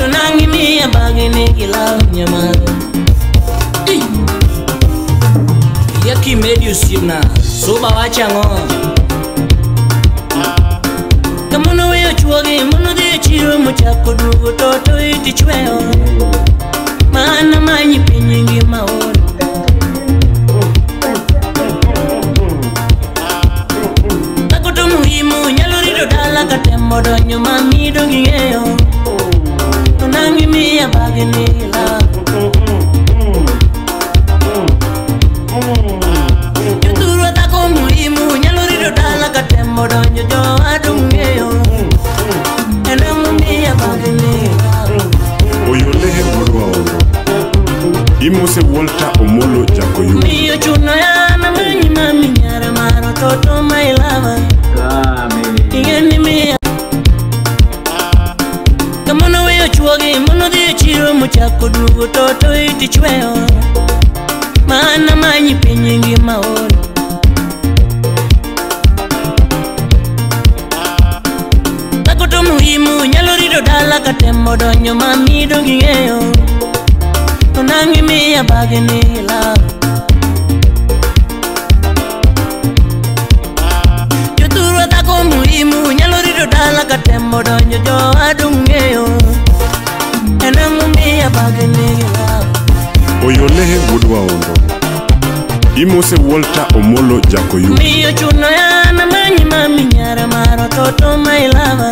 Tonangi mia bagini gila nyamaro. Yaki medio simna soba wachango. Kamono weo chuogi mono de chiro muchako dugo toto iti chweo. Mana manyi pinyingi maori. Takoto muhimu nyalo rido dala katembo donyo mami dongi ngeyo. Tonangi mia bagini gila. Yuturo tako muhimu nyalo rido dala katembo donyo jo adungeyo. Enemu mia bagini gila. Oyolehe Godwa Ondo. Imose Walter Omolo Jakoyu. Miyo chuno ya na manyi mami nyara maro toto mailava. Ingeni mia. Kamono weo chuogi mono de chiro muchako dugo toto iti chweo. Mana manyi pinyingi maori. Takoto muhimu nyalo rido dala katembo donyo mami dongi ngeyo. Tonangi mia bagini gila. Yuturo tako muhimu nyalo rido dala katembo donyo jo adungeyo. Enemu mia bagini gila. Oyolehe Godwa Ondo. Imose Walter Omolo Jakoyu. Miyo chuno ya na manyi mami nyara maro toto mailava.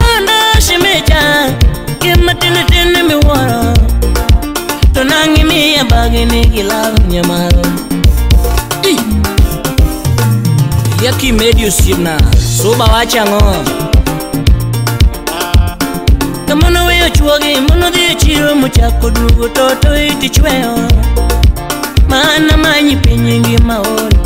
Ondo shimecha kima tine tine mi wara. Tonangi mia bagini gila nyamaro. Yaki medio simna soba wachango. Kamono weo chuogi mono de chiro muchako dugo toto iti chweo. Mana manyi pinyingi maori.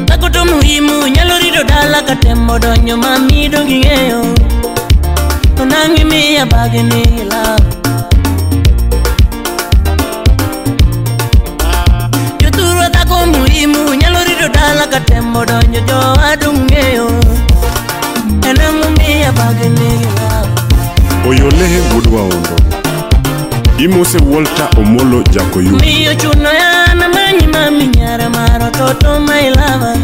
Takoto muhimu nyalo rido dala katembo donyo mami dongi ngeyo. Tonangi mia bagini gila. Yuturo tako muhimu nyalo rido dala katembo donyo jo adungeyo. Enemu mia bagini gila. Oyolehe Godwa Ondo. Imose Walter Omolo Jakoyu. Miyo chuno ya na manyi mami nyara maro toto mailava.